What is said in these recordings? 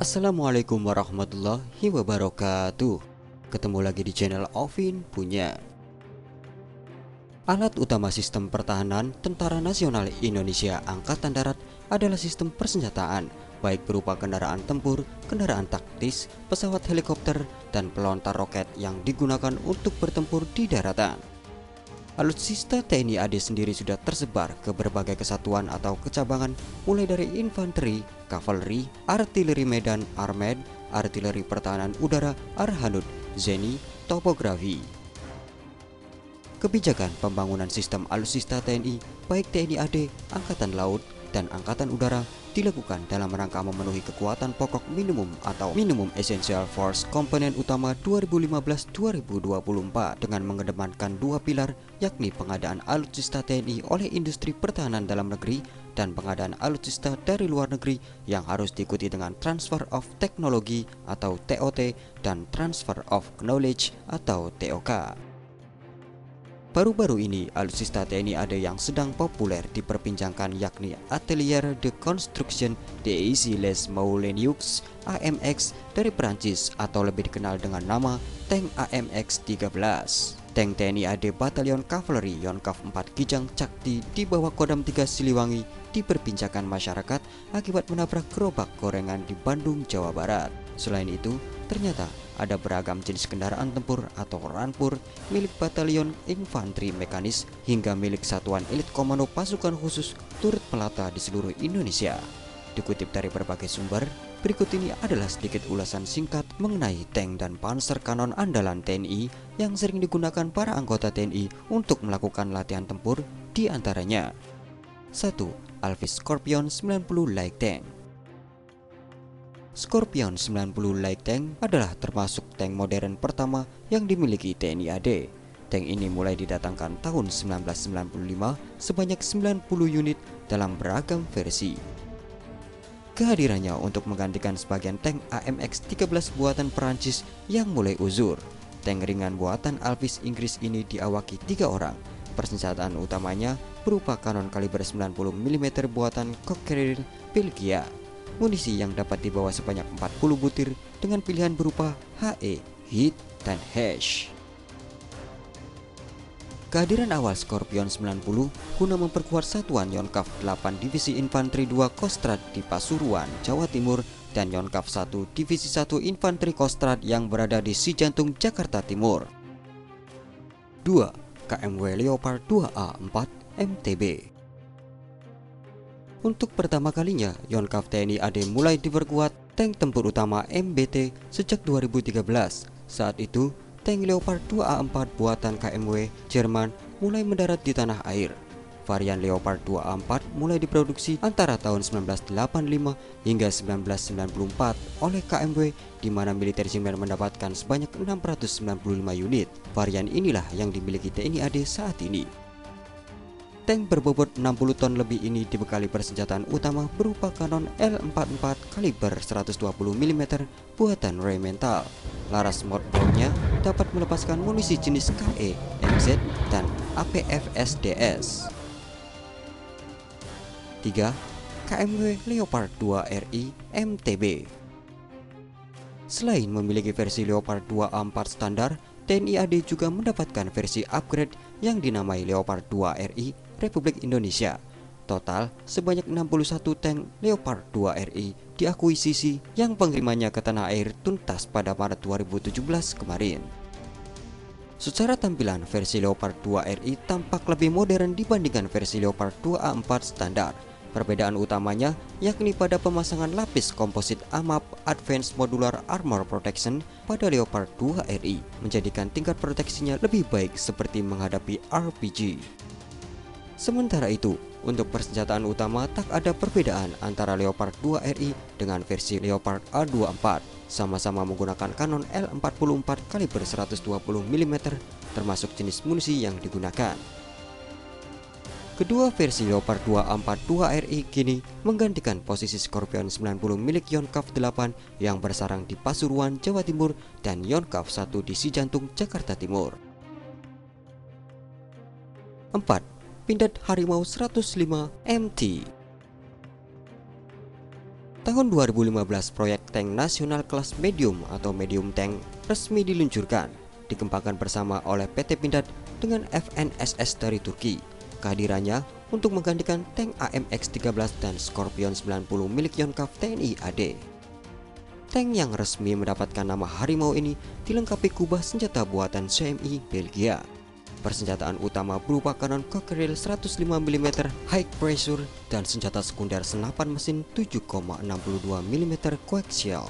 Assalamualaikum warahmatullahi wabarakatuh. Ketemu lagi di channel Ovin Punya. Alat utama sistem pertahanan Tentara Nasional Indonesia Angkatan Darat adalah sistem persenjataan, baik berupa kendaraan tempur, kendaraan taktis, pesawat helikopter, dan pelontar roket yang digunakan untuk bertempur di daratan. Alutsista TNI AD sendiri sudah tersebar ke berbagai kesatuan atau kecabangan, mulai dari infanteri, kavaleri, artileri medan, armed, artileri pertahanan udara, arhanud, zeni, topografi. Kebijakan pembangunan sistem alutsista TNI, baik TNI AD, Angkatan Laut, dan Angkatan Udara, dilakukan dalam rangka memenuhi kekuatan pokok minimum atau Minimum Essential Force komponen utama 2015-2024 dengan mengedepankan dua pilar, yakni pengadaan alutsista TNI oleh industri pertahanan dalam negeri dan pengadaan alutsista dari luar negeri yang harus diikuti dengan Transfer of Technology atau TOT dan Transfer of Knowledge atau TOK. Baru-baru ini, alutsista TNI AD yang sedang populer diperbincangkan yakni Atelier de Construction des Les Moulins AMX dari Prancis atau lebih dikenal dengan nama tank AMX-13. Tank TNI AD Batalion Kavaleri Yonkav 4 Kijang Cakti di bawah Kodam 3 Siliwangi diperbincangkan masyarakat akibat menabrak gerobak gorengan di Bandung, Jawa Barat. Selain itu, ternyata ada beragam jenis kendaraan tempur atau rampur milik Batalion Infanteri Mekanis hingga milik Satuan Elit Komando Pasukan Khusus turut melata di seluruh Indonesia. Dikutip dari berbagai sumber, berikut ini adalah sedikit ulasan singkat mengenai tank dan panser kanon andalan TNI yang sering digunakan para anggota TNI untuk melakukan latihan tempur, di antaranya 1. Alvis Scorpion 90 Light Tank. Scorpion 90 Light Tank adalah termasuk tank modern pertama yang dimiliki TNI AD. Tank ini mulai didatangkan tahun 1995 sebanyak 90 unit dalam beragam versi. Kehadirannya untuk menggantikan sebagian tank AMX-13 buatan Perancis yang mulai uzur. Tank ringan buatan Alvis Inggris ini diawaki 3 orang. Persenjataan utamanya berupa kanon kaliber 90 mm buatan Cockerill, Belgia. Munisi yang dapat dibawa sebanyak 40 butir dengan pilihan berupa HE, HIT, dan HASH. Kehadiran awal Scorpion 90 guna memperkuat satuan Yonkav 8 Divisi Infanteri 2 Kostrad di Pasuruan, Jawa Timur dan Yonkav 1 Divisi 1 Infanteri Kostrad yang berada di Cijantung, Jakarta Timur. 2. KMW Leopard 2A4 MTB. Untuk pertama kalinya, Yonkav TNI AD mulai diperkuat tank tempur utama MBT sejak 2013. Saat itu, tank Leopard 2A4 buatan KMW Jerman mulai mendarat di tanah air. Varian Leopard 2A4 mulai diproduksi antara tahun 1985 hingga 1994 oleh KMW, di mana militer Jerman mendapatkan sebanyak 695 unit. Varian inilah yang dimiliki TNI AD saat ini. Tank berbobot 60 ton lebih ini dibekali persenjataan utama berupa kanon L44 kaliber 120 mm buatan Rheinmetall. Laras motornya dapat melepaskan munisi jenis KE, MZ, dan APFSDS. 3. KMW Leopard 2 RI MTB. Selain memiliki versi Leopard 2A4 standar, TNI AD juga mendapatkan versi upgrade yang dinamai Leopard 2 RI Republik Indonesia. Total sebanyak 61 tank Leopard 2 RI diakuisisi yang pengirimannya ke tanah air tuntas pada Maret 2017 kemarin. Secara tampilan, versi Leopard 2 RI tampak lebih modern dibandingkan versi Leopard 2A4 standar. Perbedaan utamanya yakni pada pemasangan lapis komposit AMAP Advanced Modular Armor Protection pada Leopard 2 RI, menjadikan tingkat proteksinya lebih baik seperti menghadapi RPG. Sementara itu, untuk persenjataan utama tak ada perbedaan antara Leopard 2 RI dengan versi Leopard A24. Sama-sama menggunakan kanon L44 kaliber 120 mm, termasuk jenis munisi yang digunakan. Kedua versi Leopard 2A4 2 RI kini menggantikan posisi Scorpion 90 milik Yonkav 8 yang bersarang di Pasuruan, Jawa Timur dan Yonkav 1 di Cijantung, Jakarta Timur. 4. Pindad Harimau 105 MT. Tahun 2015, proyek tank nasional kelas medium atau medium tank resmi diluncurkan, dikembangkan bersama oleh PT Pindad dengan FNSS dari Turki. Kehadirannya untuk menggantikan tank AMX-13 dan Scorpion 90 milik Yonkav TNI AD. Tank yang resmi mendapatkan nama Harimau ini dilengkapi kubah senjata buatan CMI Belgia. Persenjataan utama berupa kanon Cockerill 105 mm high pressure dan senjata sekunder senapan mesin 7,62 mm coaxial.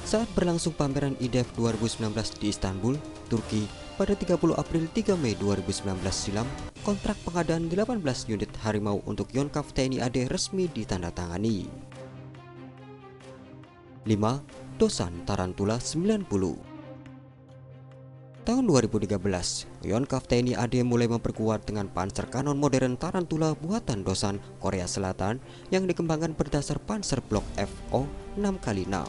Saat berlangsung pameran IDEF 2019 di Istanbul, Turki, pada 30 April 3 Mei 2019 silam, kontrak pengadaan 18 unit Harimau untuk Yonkav TNI AD resmi ditandatangani. 5. Dosan Tarantula 90. Tahun 2013, Yonkav TNI AD mulai memperkuat dengan panser kanon modern Tarantula buatan Dosan, Korea Selatan yang dikembangkan berdasar panser blok FO 6x6.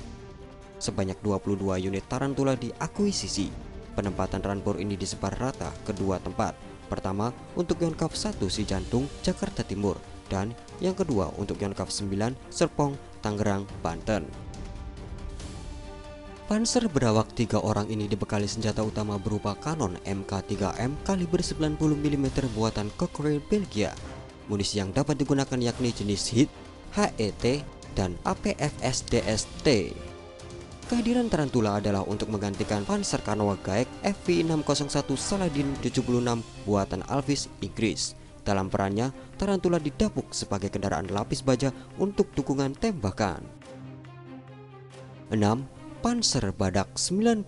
Sebanyak 22 unit Tarantula diakuisisi. Penempatan rampur ini disebar rata ke dua tempat. Pertama untuk Yonkav 1 Cijantung, Jakarta Timur, dan yang kedua untuk Yonkav 9 Serpong, Tangerang, Banten. Panser berawak 3 orang ini dibekali senjata utama berupa kanon MK3M kaliber 90 mm buatan Cockerill Belgia. Munisi yang dapat digunakan yakni jenis HIT, HET, dan APFS-DST. Kehadiran Tarantula adalah untuk menggantikan Panzer Kanoa Gaek FV601 Saladin 76 buatan Alvis, Inggris. Dalam perannya, Tarantula didapuk sebagai kendaraan lapis baja untuk dukungan tembakan. 6. Panzer Badak 90.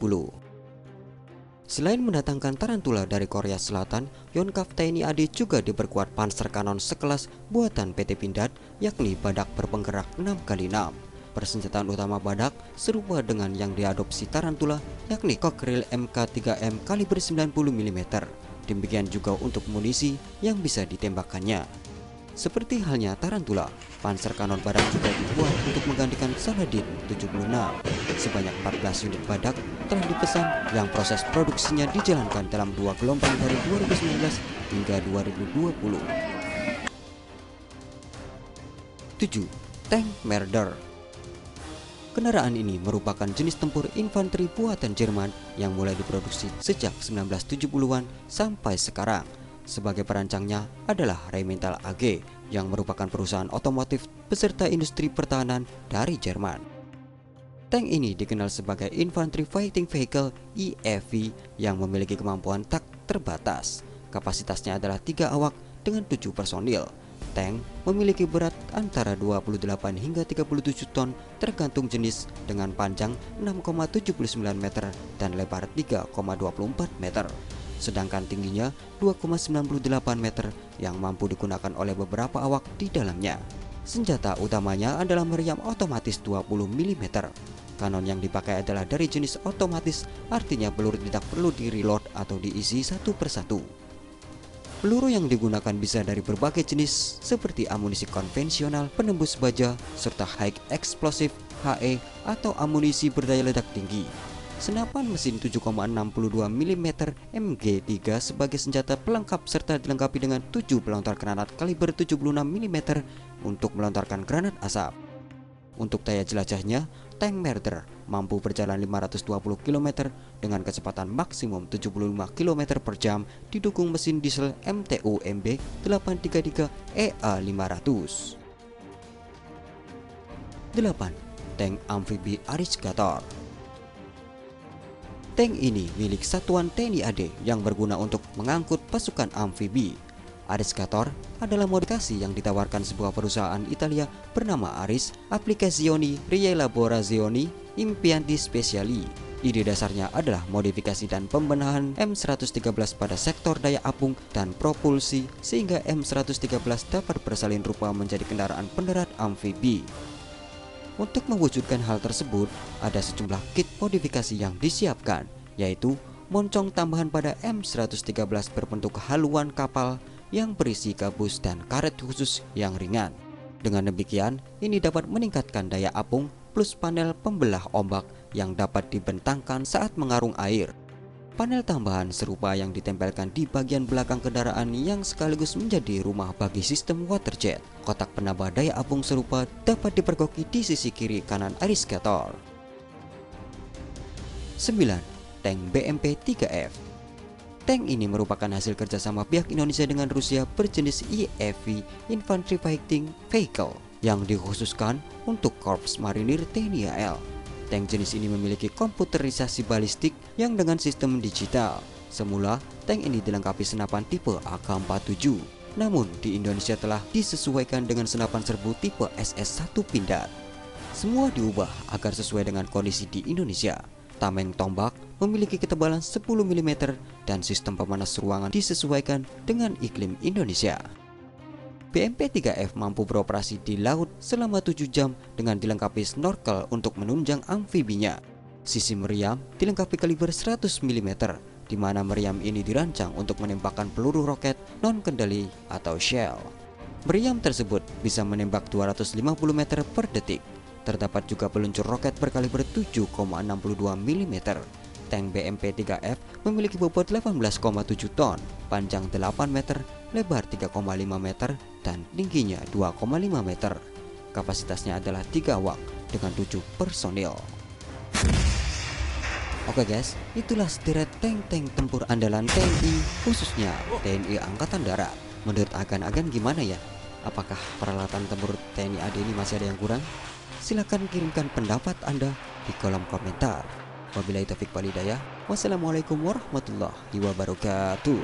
Selain mendatangkan Tarantula dari Korea Selatan, Yonkav TNI AD juga diperkuat panser kanon sekelas buatan PT Pindad, yakni Badak berpenggerak 6x6. Persenjataan utama Badak serupa dengan yang diadopsi Tarantula, yakni Cockerill MK3M kaliber 90 mm. Demikian juga untuk munisi yang bisa ditembakkannya. Seperti halnya Tarantula, panser kanon Badak juga dibuat untuk menggantikan Saladin 76. Sebanyak 14 unit Badak telah dipesan yang proses produksinya dijalankan dalam 2 gelombang dari 2019 hingga 2020. 7. Tank Marder. Kendaraan ini merupakan jenis tempur infanteri buatan Jerman yang mulai diproduksi sejak 1970-an sampai sekarang. Sebagai perancangnya adalah Rheinmetall AG yang merupakan perusahaan otomotif beserta industri pertahanan dari Jerman. Tank ini dikenal sebagai Infantry Fighting Vehicle (IFV) yang memiliki kemampuan tak terbatas. Kapasitasnya adalah 3 awak dengan 7 personil. Tank memiliki berat antara 28 hingga 37 ton tergantung jenis, dengan panjang 6,79 meter dan lebar 3,24 meter. Sedangkan tingginya 2,98 meter yang mampu digunakan oleh beberapa awak di dalamnya. Senjata utamanya adalah meriam otomatis 20 mm. Kanon yang dipakai adalah dari jenis otomatis, artinya peluru tidak perlu di-reload atau diisi satu persatu. Peluru yang digunakan bisa dari berbagai jenis seperti amunisi konvensional, penembus baja, serta high explosive HE atau amunisi berdaya ledak tinggi. Senapan mesin 7,62 mm MG3 sebagai senjata pelengkap serta dilengkapi dengan 7 pelontar granat kaliber 76 mm untuk melontarkan granat asap. Untuk daya jelajahnya, tank Marder mampu berjalan 520 km dengan kecepatan maksimum 75 km per jam, didukung mesin diesel MTU MB 833 EA500. 8. Tank amfibi Arisgator. Tank ini milik Satuan TNI AD yang berguna untuk mengangkut pasukan amfibi. Arisgator adalah modifikasi yang ditawarkan sebuah perusahaan Italia bernama Aris Applicazioni Rielaborazioni Impianti Speciali. Ide dasarnya adalah modifikasi dan pembenahan M113 pada sektor daya apung dan propulsi sehingga M113 dapat bersalin rupa menjadi kendaraan pendarat amfibi. Untuk mewujudkan hal tersebut, ada sejumlah kit modifikasi yang disiapkan, yaitu moncong tambahan pada M113 berbentuk haluan kapal yang berisi gabus dan karet khusus yang ringan. Dengan demikian, ini dapat meningkatkan daya apung plus panel pembelah ombak yang dapat dibentangkan saat mengarung air. Panel tambahan serupa yang ditempelkan di bagian belakang kendaraan yang sekaligus menjadi rumah bagi sistem waterjet. Kotak penambah daya apung serupa dapat dipergoki di sisi kiri kanan ariskator. 9. Tank BMP-3F. Tank ini merupakan hasil kerjasama pihak Indonesia dengan Rusia berjenis IFV Infantry Fighting Vehicle yang dikhususkan untuk Korps Marinir TNI AL. Tank jenis ini memiliki komputerisasi balistik yang dengan sistem digital. Semula, tank ini dilengkapi senapan tipe AK-47. Namun, di Indonesia telah disesuaikan dengan senapan serbu tipe SS-1 Pindad. Semua diubah agar sesuai dengan kondisi di Indonesia. Tameng tombak memiliki ketebalan 10 mm dan sistem pemanas ruangan disesuaikan dengan iklim Indonesia. BMP-3F mampu beroperasi di laut selama 7 jam dengan dilengkapi snorkel untuk menunjang amfibinya. Sisi meriam dilengkapi kaliber 100 mm, di mana meriam ini dirancang untuk menembakkan peluru roket non-kendali atau shell. Meriam tersebut bisa menembak 250 meter per detik. Terdapat juga peluncur roket berkaliber 7,62 mm. Tank BMP-3F memiliki bobot 18,7 ton, panjang 8 meter, lebar 3,5 meter, dan tingginya 2,5 meter. Kapasitasnya adalah 3 wak dengan 7 personil. Oke guys, itulah sederet tank-tank tempur andalan TNI, khususnya TNI Angkatan Darat. Menurut agan-agan gimana ya? Apakah peralatan tempur TNI AD ini masih ada yang kurang? Silahkan kirimkan pendapat Anda di kolom komentar. Wabillahi taufiq wal hidayah. Wassalamualaikum warahmatullahi wabarakatuh.